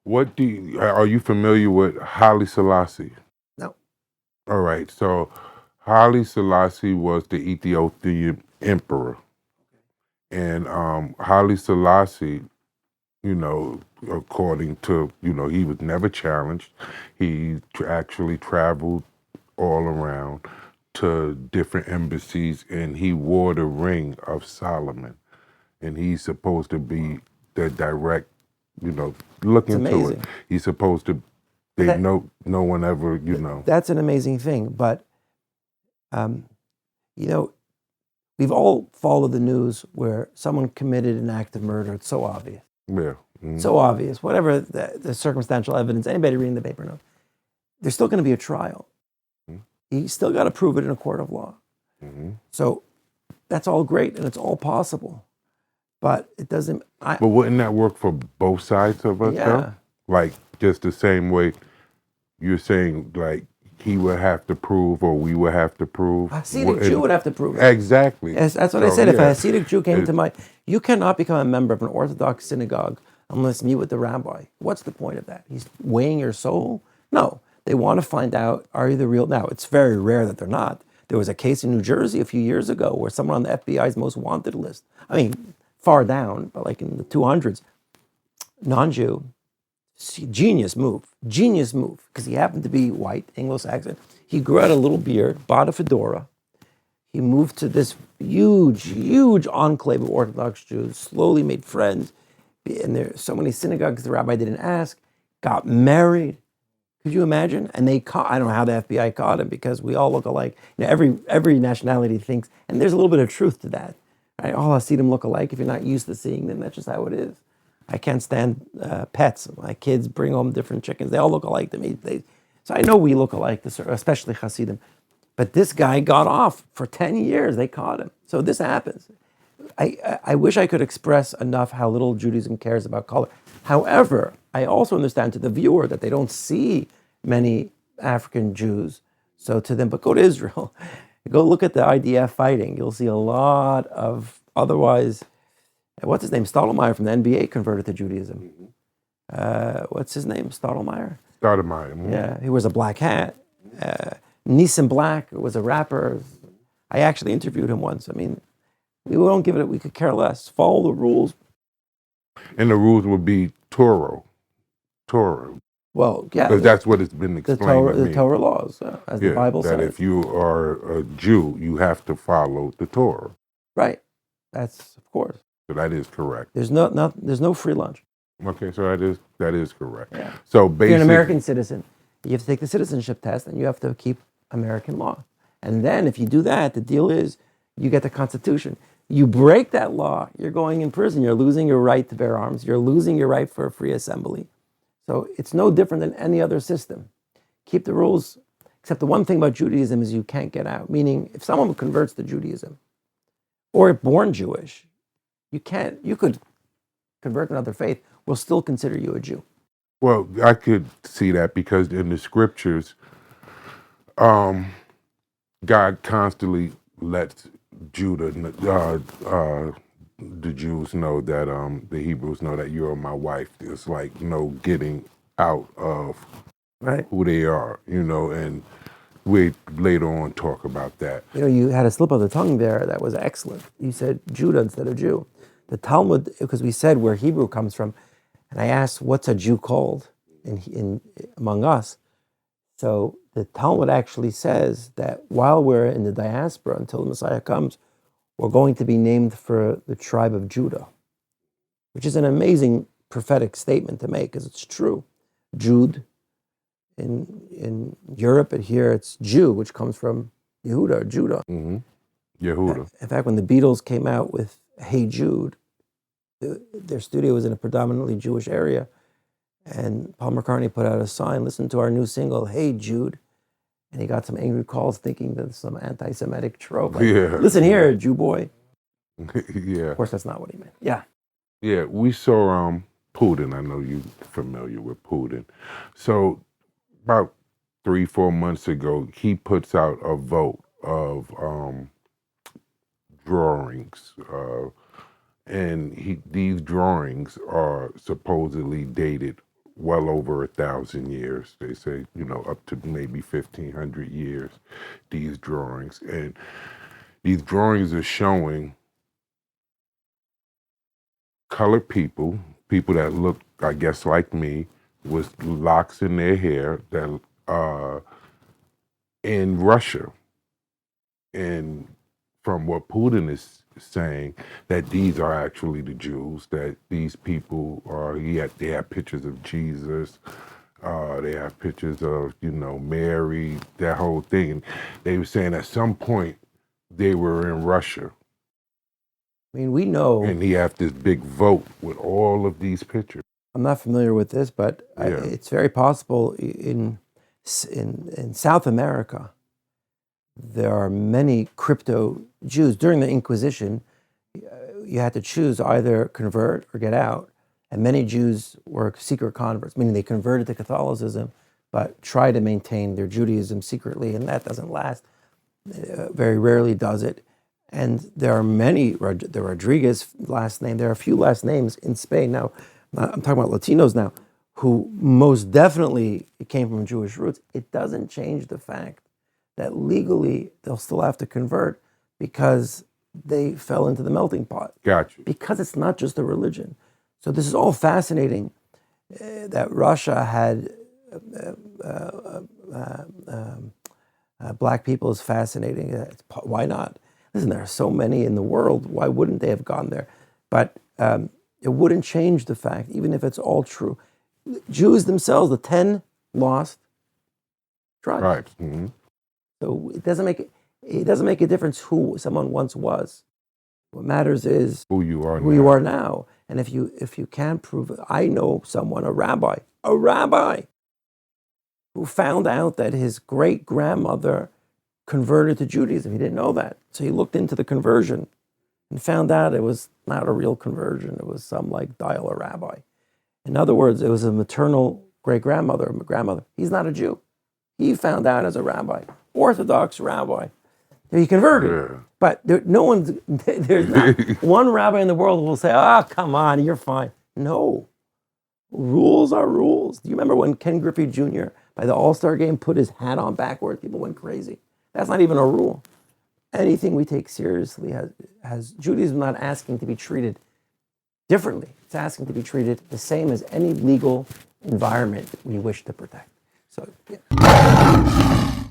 Are you familiar with Haile Selassie? No. All right, so Haile Selassie was the Ethiopian emperor, and Haile Selassie, according to, he was never challenged. He actually traveled all around to different embassies, and he wore the ring of Solomon, and he's supposed to be the direct, look It's into it. amazing. He's supposed to, no one ever, That's an amazing thing, but, we've all followed the news where someone committed an act of murder. It's so obvious. Yeah. Mm-hmm. So obvious. Whatever the circumstantial evidence, anybody reading the paper knows. There's still going to be a trial. Mm-hmm. You still got to prove it in a court of law. Mm-hmm. So that's all great and it's all possible. But it doesn't... But wouldn't that work for both sides of us, though? Like, just the same way you're saying, like, he would have to prove or we would have to prove. A Hasidic Jew would have to prove it. Exactly. Yes, that's what I said. If a Hasidic Jew came to my... You cannot become a member of an Orthodox synagogue unless you meet with the rabbi. What's the point of that? He's weighing your soul? No. They want to find out, are you the real... Now, it's very rare that they're not. There was a case in New Jersey a few years ago where someone on the FBI's most wanted list, I mean, far down, but like in the 200s, non-Jew, genius move, because he happened to be white, Anglo-Saxon. He grew out a little beard, bought a fedora. He moved to this huge enclave of Orthodox Jews, slowly made friends. And there are so many synagogues the rabbi didn't ask, got married. Could you imagine? And I don't know how the FBI caught him because we all look alike. Every nationality thinks, and there's a little bit of truth to that. Right? All Hasidim look alike. If you're not used to seeing them, that's just how it is. I can't stand pets. My kids bring home different chickens. They all look alike to me. So I know we look alike, especially Hasidim. But this guy got off for 10 years. They caught him. So this happens. I wish I could express enough how little Judaism cares about color. However, I also understand to the viewer that they don't see many African Jews. So to them, but go to Israel. Go look at the IDF fighting. You'll see a lot of otherwise... What's his name? Stottlemyre from the NBA converted to Judaism. What's his name? Stottlemyre? Stottlemyre. Mm-hmm. Yeah, he wears a black hat. Nissan Black was a rapper. I actually interviewed him once. I mean, we don't give it, we could care less. Follow the rules. And the rules would be Torah. Well, yeah. Because that's what it's been explained the Torah laws, as the Bible says. That if you are a Jew, you have to follow the Torah. Right. That's, of course. So that is correct. There's no free lunch. Okay, so that is correct. Yeah. So basically, if you're an American citizen, you have to take the citizenship test and you have to keep American law. And then if you do that, the deal is you get the Constitution. You break that law, you're going in prison. You're losing your right to bear arms. You're losing your right for a free assembly. So it's no different than any other system. Keep the rules, except the one thing about Judaism is you can't get out. Meaning, if someone converts to Judaism or born Jewish, you could convert to another faith, we'll still consider you a Jew. Well, I could see that because in the scriptures, God constantly lets the Jews know that the Hebrews know that you're my wife. It's like getting out of who they are, and we later on talk about that. You had a slip of the tongue there that was excellent. You said Judah instead of Jew. The Talmud, because we said where Hebrew comes from, and I asked what's a Jew called in among us. So the Talmud actually says that while we're in the diaspora until the Messiah comes, we're going to be named for the tribe of Judah, which is an amazing prophetic statement to make, because it's true. Jude, in Europe, and here it's Jew, which comes from Yehuda or Judah. Mm-hmm. Yehuda. In fact, when the Beatles came out with Hey Jude, their studio was in a predominantly Jewish area, and Paul McCartney put out a sign, listen to our new single, Hey Jude. And he got some angry calls thinking that some anti-Semitic trope. Like, listen here, Jew boy. Yeah. Of course, that's not what he meant. Yeah. Yeah, we saw Putin. I know you're familiar with Putin. So about 3-4 months ago, he puts out a vote of drawings. And these drawings are supposedly dated well over 1,000 years. They say, up to maybe 1,500 years, these drawings. And these drawings are showing colored people that look, I guess, like me, with locks in their hair, that in Russia. And from what Putin is saying, that these are actually the Jews, that these people are, they have pictures of Jesus, they have pictures of, Mary, that whole thing. And they were saying at some point they were in Russia. I mean, we know. And he had this big vote with all of these pictures. I'm not familiar with this, but it's very possible in South America, there are many crypto Jews. During the Inquisition, you had to choose either convert or get out. And many Jews were secret converts, meaning they converted to Catholicism, but tried to maintain their Judaism secretly, and that doesn't last. Very rarely does it. And there are many, the Rodriguez last name, there are a few last names in Spain. Now, I'm talking about Latinos now, who most definitely came from Jewish roots. It doesn't change the fact that legally they'll still have to convert because they fell into the melting pot. Gotcha. Because it's not just a religion. So this is all fascinating, that Russia had black people is fascinating. Why not? Listen, there are so many in the world. Why wouldn't they have gone there? But it wouldn't change the fact, even if it's all true. Jews themselves, the 10 lost tribes. Right. Mm-hmm. So it doesn't make a difference who someone once was. What matters is who you are now. And if you can't prove it, I know someone, a rabbi, who found out that his great grandmother converted to Judaism. He didn't know that. So he looked into the conversion and found out it was not a real conversion. It was some dial-a rabbi. In other words, it was a maternal great-grandmother, grandmother. He's not a Jew. He found out as a rabbi, Orthodox rabbi. He converted. Yeah. But there's not one rabbi in the world who will say, come on, you're fine. No. Rules are rules. Do you remember when Ken Griffey Jr. by the All-Star game put his hat on backwards? People went crazy. That's not even a rule. Anything we take seriously has Judaism not asking to be treated differently. It's asking to be treated the same as any legal environment we wish to protect. So, yeah.